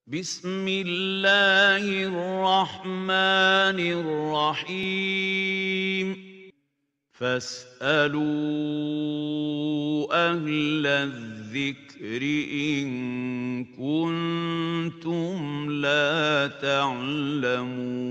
بسم الله الرحمن الرحيم فاسألوا أهل الذكر إن كنتم لا تعلمون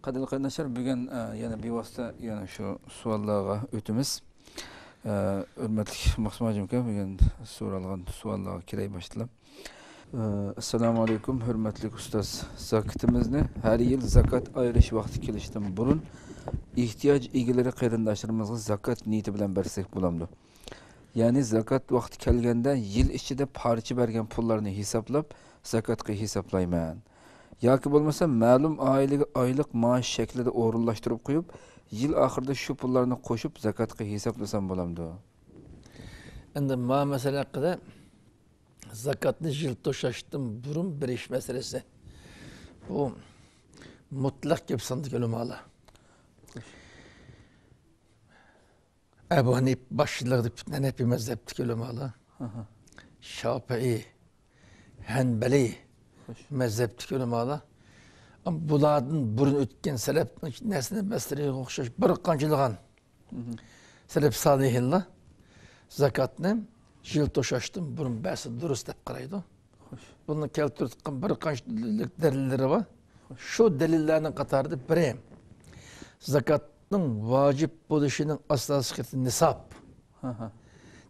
Qadil qardaşlar, bugün yana bevosita yana şu savollarga o'tamiz. Hurmatli Maqsum aka, bugün so'ralgan savollarga kiray boshlab. Assalomu alaykum, hurmatli ustoz. Zakatimizni har yil zakat ayirish vaqti kelishidan burun ehtiyoj egalari qarindoshlarimizga zakat niyati bilan bersak bo'lamdi. Ya'ni zakat vaqti kelganda yil ichida parcha bergan pullarni hisoblab zakatga hisoblayman. Yoki bo'lmasa ma'lum oylik maosh shaklida o'rinlashtirib qo'yib, yil oxirida shu pullarni qo'shib zakatga hisoblasam bo'lamdi. Endi ma masala haqida zakatni yil to'shashdan burun berish masalasi. Bu mutlaq gap sandık ulamalar. Ebu Hanif başçıları Hanefi mezhepteki ulamalar. Şafii, Hanbali mezhepteki ulamalar. Ama bulardan burun ötken selef nesne mesleğe okşaş bir kancılıgan. Selef salihillah zakatni yıl toşaştım burun besi dürüst dep qaraydı. Bunu keltirdik bir qanchalik delilleri var. Şu delillerinin qatarida biri zakatning vacip bo'lishinin asosiyati nisab.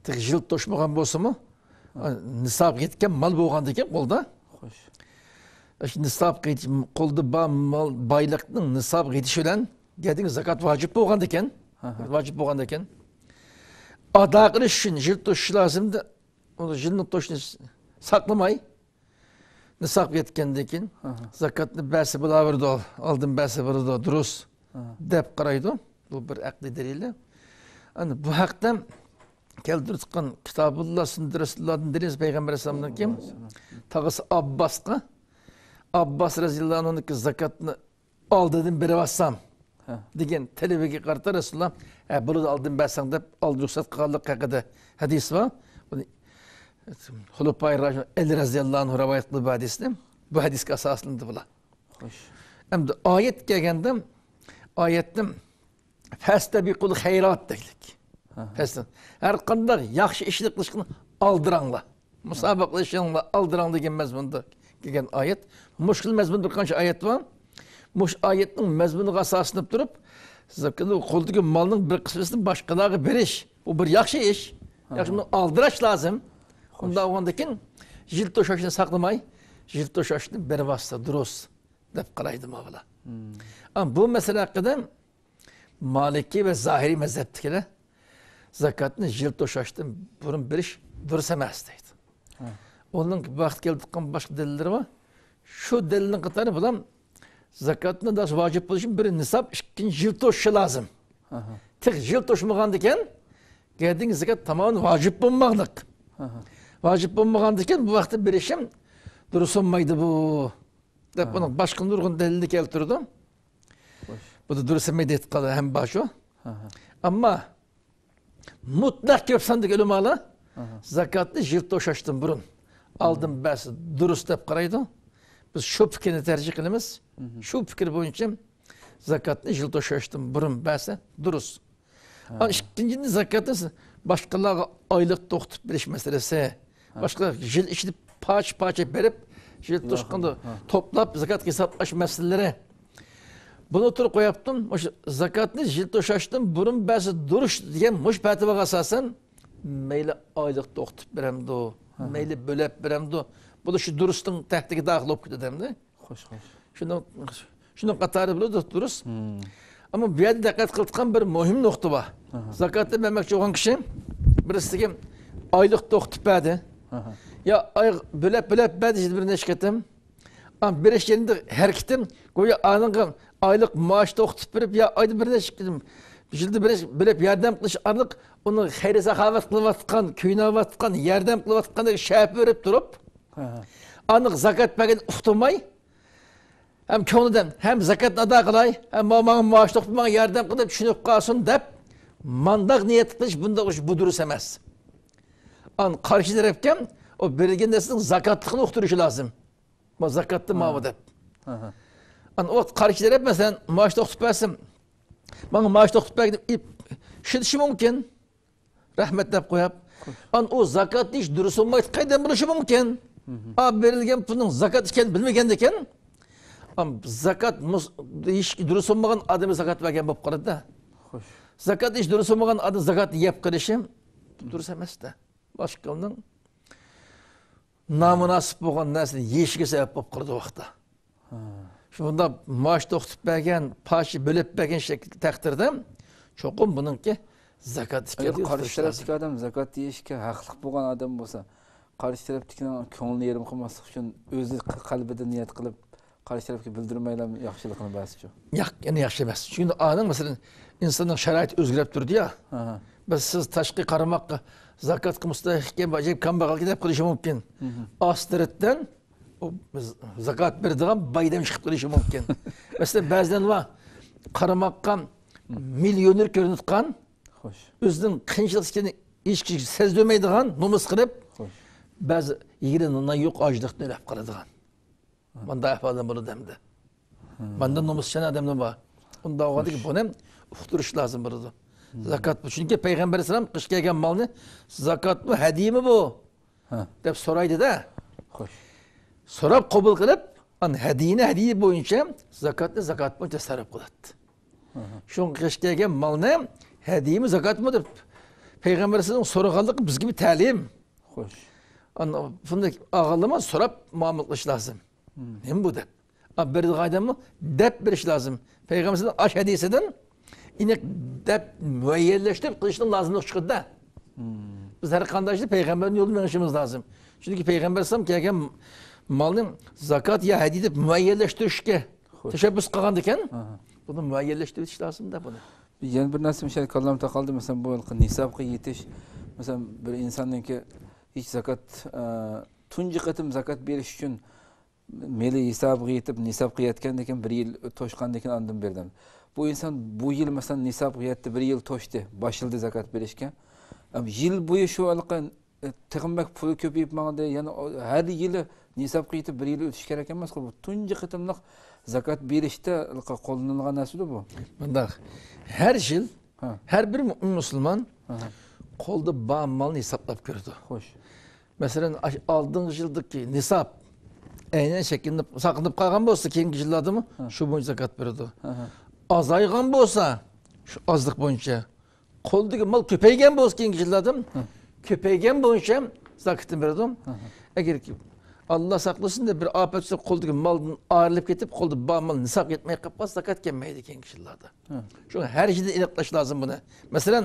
Tek yıl toşmagan bo'lsa-mu, nisab yetken mal bo'lganda ekan qo'lda. Nisab qo'lda mal bayliqning nisab yetishi bilan geding zakat vacip bo'lganda ekan. Vacip bo'lganda ekan. Ada qilish uchun yil to'shish lozimda. Uni yilni to'shni saqlamay nisab yetgandan keyin zakatni basi bo'laverdi, oldin basi bo'ladi, durust deb qaraydi. Bu bir aqli dalili. Ana bu haqda keltirgan Kitobulloh sunnat Rasulullohdan dalil Payg'ambar alayhisolamdan kim? Tag'isi Abbasqa Abbas radhiyallohu anhu'niki zakatni oldidan berib olsam degan talabiga qarata Rasululloh bunu oldin bersang deb oldi ruxsat qilganlik haqida hadis var. Hulupay Ali radhiyallohu anhu rivoyat qilib hadisni. Bu hadisga asoslandi bular. Endi oyat kelganda oyatni fastabiqul xayrat deylik. Her qanday yaxshi ishni qilishni oldiranglar. Musobaqalashinglar oldirang degan mazmunda kelgan oyat. Mushkil mazmunda bir qancha oyat var. Mush oyatning mazmuniga asoslanib turib, zakatni qo'ldagi malning bir qismini boshqalarga berish. Bu bir yaxshi ish. Yaxshi buni oldirash lozim. Unda o'g'andakin yil to'shashni saqlamay, yil to'shashni bervasta durust deb qaraydi mavla. Ama bu mesele haqida Maliki ve Zahiri mezheptekiler zakatni yil to'shashdan burun berish durust emas deydi. Onun vaqt keldiqan boshqa dalilleri var. Şu delilin qatori bilan zakatni da vacip bo'lishi bir nisab, ikkinchi yil to'shishi lozim. Tek yil to'shmagandan keyin geding zakat tamamen vacip bo'lmoqlik. Vacip bo'lmagandan keyin bu vaqtda berishim durust olmaydi bu. Deb bunun boshqa nurg'un dalilni keltirdim. Bu da durust emas deb qoldi ham boshi. Ammo mutlaq ko'p sonli ulamalar zakatni yil to'shashdan burun oldin basi durust deb qaraydi. Biz şu fikrini tercih qilamiz. Şu fikir bo'yicha zakatni yil to'shashdan burun basi durust. İkinci zakatni boshqalarga oylik to'xtatib berish masalasi. Boshqa yil ichida parcha berib, yil to'shqanda to'plab zakat hisoblash masalalari. Bunu o'tirib qo'yaptim. O'sha zakatni yil to'shashdan burun basi durust degan mush fatvoga asosan mayli oylik to'xtatib beramdi, mayli bo'lib beramdi. Bu da şu durustun tahtiga dahil olib ketadimda. Xo'sh. Shuni qatori bo'ladi durust. Ama bu yerda diqqat qilgan bir muhim nuqta var. Zakatni bermoqchi bo'lgan kishi birisiga oylik to'xtatib berdi. Ya bo'lib berdi bir necha qatim. Ama berish yerinde her kitim go'yo aniq oylik maosh to'xtatib berib, ya oyda bir necha qatim Şimdi bilip yardım kılış arlık onu hayri sahavet kılıvatkan, köynavatkan, yardım kılıvatkan şahap verip durup anık zakat bagın uxtumay hem konudan hem zakat ada kılay hem bana maaş toplumaya yardım kılıp düşünüp kalsın deyip mandak niyet kılış bunda bu durus emez. An karşı tarafken o belirgin neslin zakatlıkını uxturuşu lazım. Bu zakatlı mağma deyip. An o karşı taraf mesela maaş toplum versin. Bana maaş toplum versin. Şidişi mümkün. Rahmet deyip koyup. An o zakat iş durusu olmayı kaydan buluşu mümkün. Abi verilgen bunun zakat işken bilmegen deken. Ama zakat iş durusu olmayan adamı zakat vergen bop qaradı da. Zakat iş durusu olmayan adım zakat yap qilishim durus emas da. Başqalarning namunasib bo'lgan narsani yeyishga sabab bo'lib qoldi u vaqtda. Shunda maash to'xtatib bergan, pashi bo'lib bergan taqdirda cho'qim buningki zakat Eğer karşı taraftaki adam zakat yeyishga haqli bo'lgan adam bo'lsa, karşı taraftakining ko'nglini yerim qilmaslik uchun o'zi qalbida niyat qilib karşı tarafga bildirmaylar yaxshiligini basichu. Yo'q, yana yaxshi emas. Chunki aning masalan insonning sharoiti o'zgarib turdi-ya. Biz siz tashqi qaramoqqa zakat qilmasdan bajib kambag'al deb qilishi mumkin. Ostiritdan zakat beradigan baydan chiqib qilishi mumkin. Masalan ba'zan va qaramoqqa millioner ko'rinayotgan, o'zining qiyinchilikni hech kim sezdirmaydigan nomus qilib, ba'zi yigirma yo'q ojliqni olib qoladigan. Bunda ahvaldan bunu demdi. Bunda nomusçan adamdan var. Bunda o ki bunu uxturuş lazım burada. Zakat bu. Çünkü Peygamber Aleyhisselam kış gelgen malını zakat mı, hediye mi bu? Deyip soraydı da. Sorab kabul kılıp hediye boyunca zakat boyunca sarıp kılattı. Şun kış gelgen malını hediye mi, zakat mı deyip Peygamber Aleyhisselam soru kaldık biz gibi talim. Bunda ağırlama sorab muamelekleş lazım. Hem bu deyip. Bir adamı deyip biriş lazım. Peygamber'in aş hediyesinden inek deyip müeyyelleştirip kılıçtan lazımlık çıkıdı da. Biz her kandaşlı Peygamber'in yolunu menişimiz lazım. Çünkü Peygamber sallam kelgen malın zakat ya hediye deyip müeyyelleştirişke teşebbüs kılgandıken bunu müeyyelleştiriş lazım da bunu. Yani bir nasıl şey kallamda kaldı mesela bu yılki nisabga yetiş mesela bir insanın ki hiç zakat tunji qatım zakat beriş için meli hesabı yetip nisab qiyatgan bir yıl toşqandan andım berdim. Bu insan bu yıl mesela nisab qiyatdı bir yıl toştu, başıldı zakat berişke. Ama yıl boyu şu alqan tig'inbak pul ko'payib mangda yani her yılı nisab qiyatib bir yıl o'tish kerak emas bu tunji qatımliq zakat berishda qo'llanilgan narsa bu. Bunda her yıl her bir Müslüman qo'lda bor malni hisoblab ko'rdi. Xo'sh. Mesela aldığınız yıldaki nisab aynen şeklinde sakınıp kalgan olsa keyingi yıllarda mı şu boyunca zakat veriyordu. Azaygan olsa şu azlık boyunca koldaki mal köpeygen olsa keyingi yıllarda mı köpeygen boyunca zakatını veriyordum. Eğer ki Allah saklasın da bir afet olsa koldaki malın ağırlık getip kolda bağ mal nisab yetmeye kapmaz zakat gelmeydi keyingi yıllarda. Şu her şeyde ilaklaş lazım buna. Mesela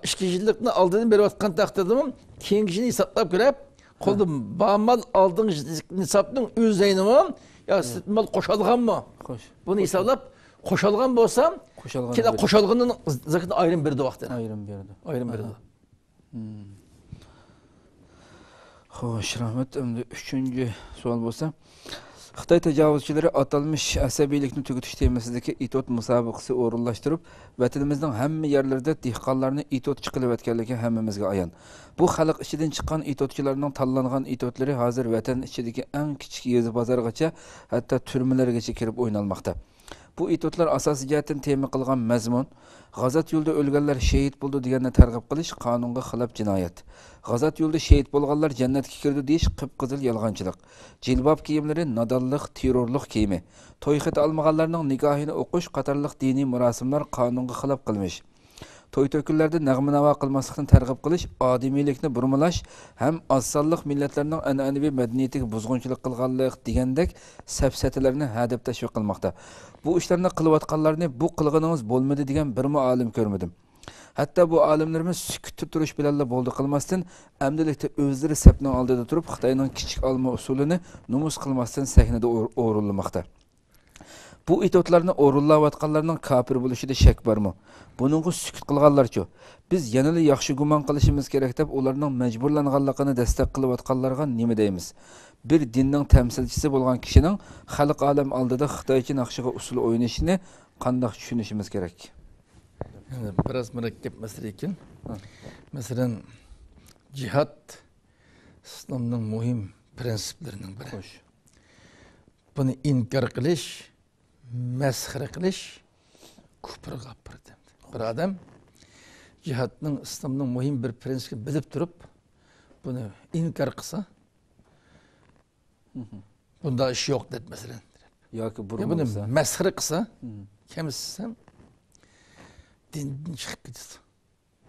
işkicilikini aldığını beri atkan taktırdım keyingi yılını hesaplap görüp kolda bağmal aldığınız nisabının üzerine mi? Ya mal koşalgan mı? Bunu hesaplap koşalgan olsa keda koşalganın zakatını ayrım berdi vakti. Ayrım berdi. Xo'sh, rahmat. Endi 3-chi savol bo'lsa, Xitoy tajovuzchilari atalmış asabiylikni tugutish temasidagi itot musobaqasi o'rinlashtirib, vatanimizning hamma yerlarida dehqonlarni itotchi qilayotganligi hammamizga ayon. Bu xalq ichidan chiqqan itotchilarning tanlangan itotlari hozir vatan ichidagi eng kichik yezi bozorgacha, hatto turmalargacha kirib o'ynalmoqda. Bu itotlar asosiy jihatdan tema qilgan mazmun G'azat yo'lda o'lganlar shahid bo'ldi deganni targ'ib qilish qonunga xilof jinoyat. G'azat yo'lda shahid bo'lganlar jannatga kirdi deyish qip-qizil yolg'onchilik. Jilbob kiyimlari nodonlik, terrorlik kiyimi. To'y xati olmaganlarning nikohini o'qish qatorliq diniy marosimlar qonunga xilof qilmish. To'y to'kinlarda nag'ma-navo qilmaslikni targ'ib qilish, odimiylikni burmalash ham oz-sonliq millatlarning an'anaviy madaniyatiga buzg'unchilik qilganlik degandek safsatalarni hadab tashviq qilmoqda. Bu ishlarni qilayotganlarni bu qilganingiz bo'lmadi degan bir olim ko'rmadim. Hatto bu olimlarimiz sukutib turish bilan bo'ldi qilmasdan, amdilikda o'zlari sapning oldida turib Xitoyning kichik olma usulini numus qilmasdan sahnada o'rinlamoqda. Bu itotlarni o'rinlayotganlarning kafir bo'lishida shak bormi? Buningga sukut qilganlarchi? Biz yanada yaxshi gumon qilishimiz kerak deb ularning majburlanganligini dastak qilayotganlarga nima deymiz? Bir dinning temsilchisi bo'lgan kishining xalq olam oldida Xitoycha naqshiga usul o'ynashini qanday tushunishimiz kerak? Yani biraz murakkab masala ekan. Masalan, jihad İslamning muhim prinsiplarining biri. Xo'sh. Buni inkor qilish, masxara qilish kufrga olib boradi. Bir odam jihadning islomning muhim bir prinsipini bilib turib, buni inkor qilsa, bunda ish yo'q deb masalan. Yoki Buni masxara qilsa, kamsizsam dindan chiqib ketadi.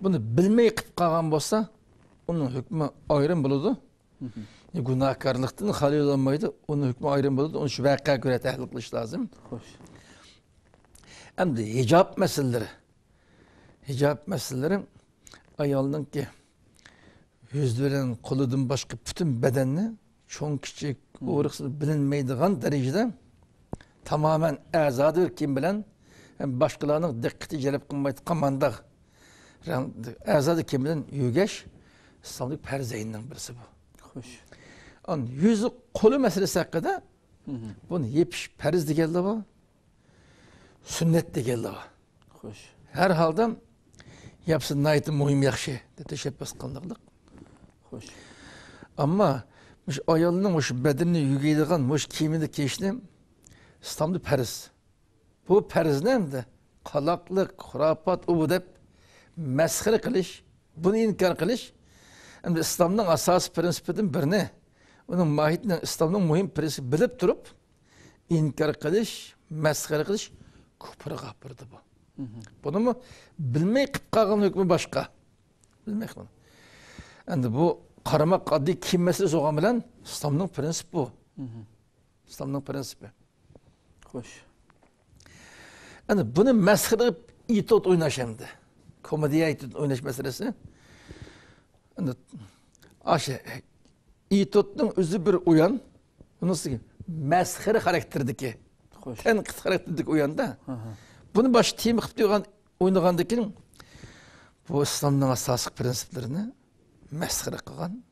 Buni bilmay qilib qolgan bo'lsa, uning hukmi ayrim bo'ladi. Günahkarlıktan hali olmaydı, onun hükmü ayrım buldu, onu şu vakıya göre tahlil qilish lazım. Xo'sh. Endi hicab meseleleri. Hicab meselelerin ayolning ki yüz bilen koludan başka bütün bedenini çoğun küçük uğruksuz bilinmeydiğin derecede tamamen azadır kim bilen hem başkalarının dikkati celep kılmaydı kamandak azadı kim bilen yügeş İslamlık perzeyinden birisi bu. Xo'sh. An yüzü kolu meselesi hakkında bunu yepiş periz de geldi bu, sünnet de geldi bu. Xo'sh. Her halde yapsın nayeti muhim yakşı de teşebbüs kılınırlık. Xo'sh. Ama muş ayolunun muş bedenini yügeydiğen muş kimini keşini İslam'da periz. Bu periz ne de kalaklık, hurafat, ubudep, meskere kılış, bunu inkar kılış. Hem de İslam'ın asas prensipinin birine, onun mahiyetinden İslam'ın muhim prensibi bilip durup, inkar kılış, meskere kılış, küfre kapırdı bu. Bunu mu bilmey kıp kalkan hükmü başka. Bilmek bunu. Yani bu karamak adli kim meselesi olan bilen İslam'ın prensibi bu. İslam'ın prensibi. Xo'sh. Yani bunu meskere itot oynaş hem de. Komediye itot oynaş meselesi. Yani aşı itotun özü bir uyan, nasıl ki meskere karakterdeki, Xo'sh. tenkit karakterdeki uyan da. Bunu baş tiyim kıp diyorgan oynagandaki bu İslam'ın asasık prensiplerini meskere kılgan,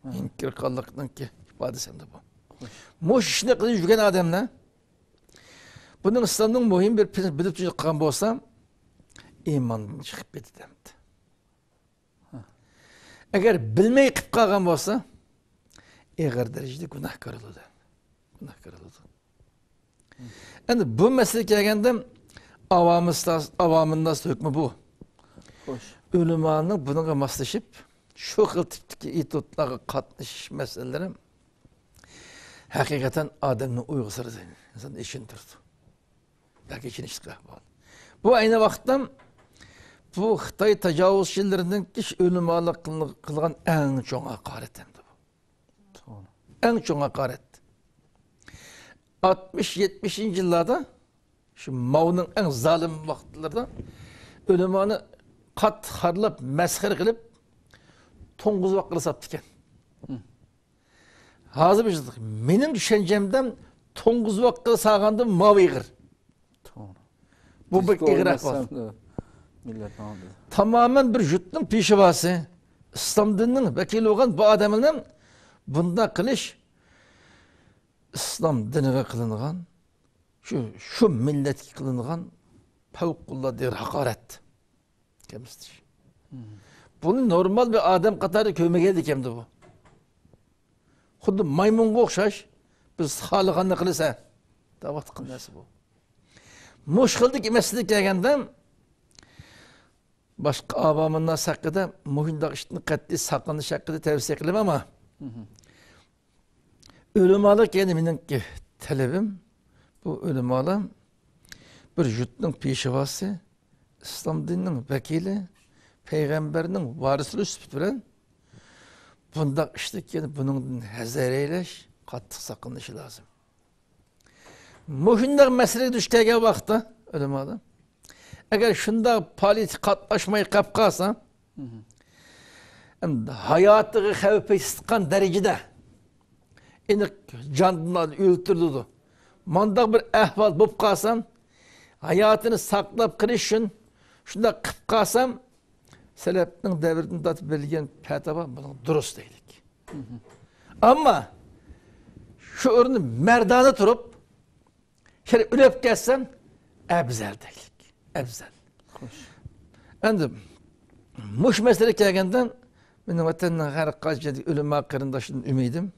inkar kıllıktan ki ifadesi hem de bu. Muş işine kılıcı yügen adamla, bunun İslam'ın muhim bir prensip bilip kılgan bolsa, imandan çıkıp gitti. Eğer bilmey kıp kalgan olsa, eğer derecede günahkar olurdu. Günahkar olurdu. Yani bu mesele gelgende avamın nasıl hükmü bu? Xo'sh. Ülemanın bununla maslaşıp, şu kıl tipteki itotlara katlaşış meseleleri hakikaten adamın uygusarı değil. İnsanın işini durdu. Belki için işte bu aynı vakti bu Xitay tecavüzçilerinden kişi ölümalı kılgan en çok hakaret hem de bu. Doğru. En çok hakaret. 60-70 yıllarda şu Mao'nun en zalim vaktlarda ölümanı kat harlap, meskere kılıp toңғыз vakılı saptıken. Hazır bir şey. Benim düşüncemden toңғыз vakılı sağandım Mao iğir. Doğru. Bu bir iğrak var. Millet ne oldu? Tamamen bir jutun pişivası, İslam dininin vekili olan bu adamın bunda kılış, İslam dinine kılıngan, şu millet kılıngan, fevkullah der hakaret. Kemizdir. Bunu normal bir adam katarı kömegeydi kemdi bu. Xuddi maymunga o'xshash biz xoliqanni qilsa, da'vat qilmasi bu. Mushkildik emaslik kelganda başka avamından hakkında muhimdaq işini qat'iy saqlanish haqida tavsiya qilaman ama ölümalık yani meningki talabim bu ölümalı bir yurtning peshvasi, islom dinining vakili, payg'ambarning varisi sifatida bilan bundaq ishlik yani buningdan hazar eylash, qattiq saqlanishi lozim. Muhimdaq masalaga duch kelgan vaqtda ölümalı eğer şunda politik katlaşmayı kapkasa, hayatı xavfe sıkan derecede, inik canından öldürüldü. mandaq bir ahval bo'lib qolsam, hayotini saqlab qilish uchun shunday qilib qolsam, salafning davridan tortib berilgan fatvo buning durust deylik. Ammo shu o'rni mardona turib, şöyle ölüp gelsem, abzal deylik. Abzal. Endi muş mesele kelgenden benim vatanın her kaçıncı ölüm qarindashdan ümidim.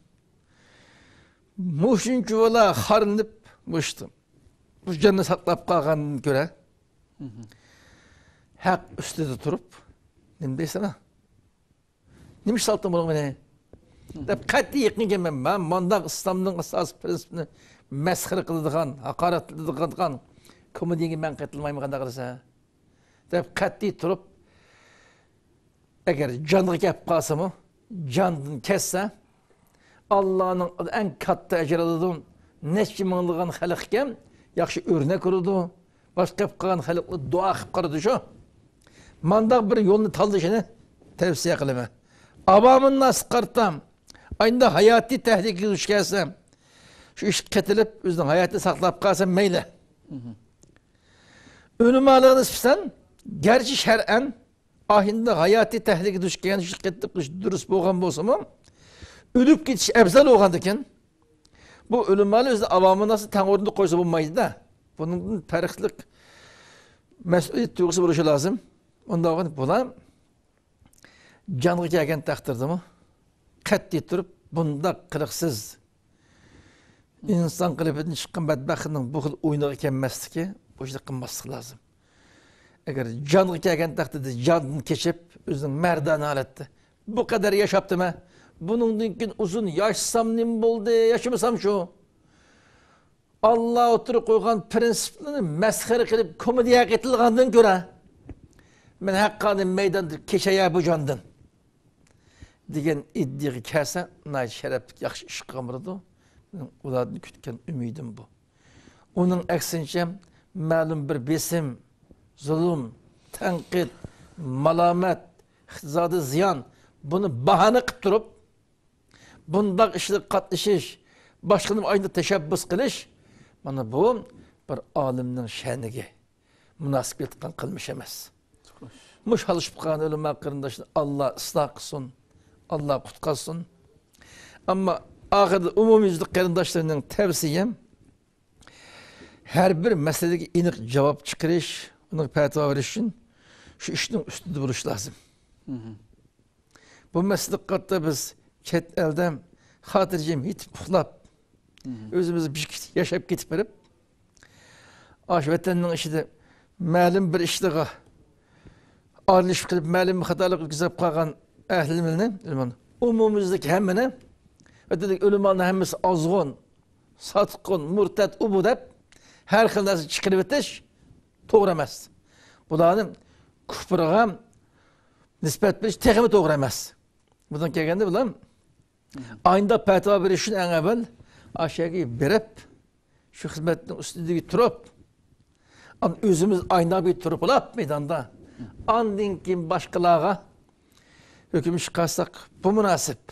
Muşuncu ola harınıp muştum. Bu canını saklap qalğandan göre haq üstüde turup nima deysana? Nima saltım bunu mene? Dep qat'iy yaqin kelmem ben. Mandaq İslamning asas prinsipini mesxir qiladigan, haqorat qiladigan komediyaga men qatilmayman qanday qilsa. Deb qat'iy turib agar jonga kelib qolsa-mu, jondan kessa Allah'ın en katta ecir alıdığın neçki mыңлыган xalqqa yaxshi örnek urdu. Başqa qilgan xalqqa dua qilib qaradi shu. Mandaq bir yo'lni tanlashini tavsiya qilaman. Avamın nasıl qartam? Ayında hayati tehlike duch kelsam, şu iş ketilip özünün hayatını saklap kalsam meyle. Önümalığını ispisen, gerçi şer'en ahinde hayati tehlike duch kelgan iş ketip dürüst bo'lgan bo'lsa-mu, ölüp getiş ebzal olgandiken, bu ölümalı özü avamı nasıl tang orunda koysa bulmaydı da, bunun farklı mesuliyet duygusu buluşu lazım. Onda buna canlı gelgen takdirdi mi? Qat'iy turib, bunda qiliqsiz inson qilibdan chiqqan badbaxtning bu xil o'yiniga kelmasligi, bu ishni qilmaslik lozim. Agar jonga kelgan taqdirda jondan kechib, o'zining mardona holatda bu qadar yashaptimi? Buningdan keyin uzun yaşsam nima bo'ldi, yaşamasam shu. Allah o'tirib qo'ygan prinsipni masxara qilib komediya qitilgandan ko'ra, men haqqani maydonda kechaya bu jondan degan iddiaga kelsa, nay sharafli yaxshi ish qilmadi. Ulardan kutgan ümidim bu. Onun aksincha ma'lum bir besim, zulm, tanqid, malamat, iqtisodiy ziyon buni bahona qilib turib, bundaq ishga qatnashish, boshqaning ayında tashabbus qilish, mana bu bir olimning sha'niga munosib etgan qilmish emas. Mush halishib qolgan ulamo qarindoshlar Allah ıslah qilsin, Allah qutqazsin. Ama ahirde umumiyüzlük qarindoshlarning tavsiyam her bir meseleye aniq cevap chiqarish, uni fatvo berish uchun shu ishning ustida bo'lish lozim. Bu meslekatda biz chet elden xotirjam yetib uxlab, o'zimizni yashab ketib berib, ash vatanning ishida ma'lum bir ishliga aralashib qilib, ma'lum xatolik o'tkazib qolgan ahlimizning, umumimizdagi hammani dedik ölümanın hemmesi azgın, satqın, murtad, ubu deb her xil narsa chiqarib o'tish to'g'ri emas. Bularning kufriga nisbat berish texmi to'g'ri emas. Bundan kelganda bular ayında fatvo berish uchun eng avval aşağı berib, shu xizmatning ustida turib, o'zimiz ayna bir turib olib maydonda, andin keyin boshqalarga hukm chiqarsak bu munosib.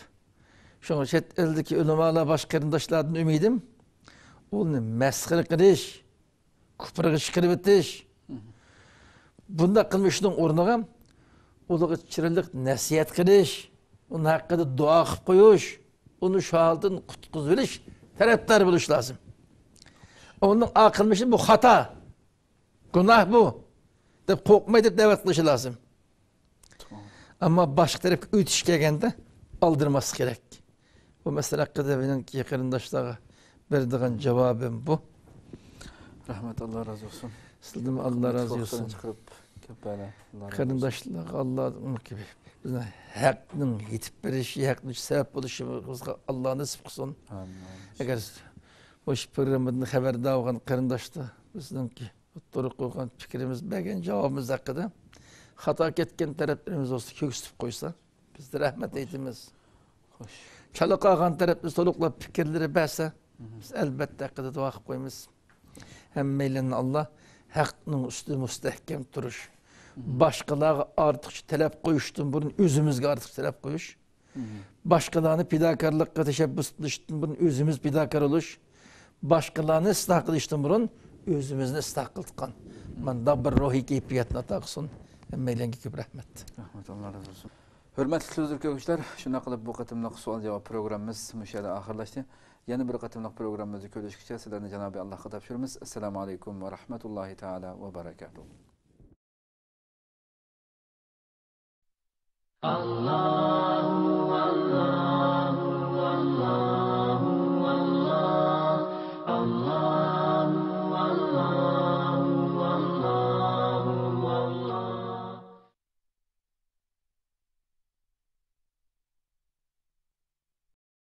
Şunu chet eldeki ulamalar baş qarindoshlardan ümidim, onu mesxir qilish, kufrga chiqarib o'tish. Bunda qilmishning o'rniga ularga chiroyli nasihat qilish, uning haqqida duo qilib qo'yish, uni shu holdan qutqizib olish tarafdor bo'lish lozim. Onun qilmishi bu xato, gunoh bu deb qo'rqmay deb da'vat qilish lozim. Ammo boshqa tarafga o'tish kelganda aldırması kerak. Bu mesele hakkında benim qarindoshlarga berdiğin cevabım bu. Rahmet, Allah razı olsun. Sizden Allah razı olsun. Qarindoshlar Allah'ın gibi bizning haqqning yetib berishi, haqqning sabab bo'lishimizga Allah nasib qilsin. Amin. Agar bu programdan xabardor bo'lgan qarindoshlar bizningki o'tirib qo'ygan fikrimiz, bergan javobimiz haqida xato ketgan taraflarimiz olsa ko'ksitib qo'ysa, biz rahmat aytamiz. Xo'sh. Chala qolgan tarafni soluqlab fikrlari bersa, biz albatta haqida duo qilib qo'yamiz. Hammaylarni Allah haqning ustida mustahkam turish, boshqalarga ortiqcha talab qo'yishdan burun o'zimizga ortiqcha talab qo'yish, boshqalarni fidokorlikqa tashabbus qilishdan burun o'zimiz fidokor bo'lish, başkalarını ıslah kılıştım burun, özümüzni ıslah kıldıkan. Manda bir ruhi keyfiyatına taqsın. Meylengi köp rahmet. Rahmet, Allah razı olsun. Hürmetli sözlü köküşler, şuna qılıp bu qatımlıq sual cevap programımız müşahede ahırlaştı. Yeni bir qatımlıq programımızı köleşkiçe sizlerine Cenab-ı Allah'a tapşırımız. Esselamu Aleyküm ve Rahmetullahi Teala ve Berekatuhu. Allah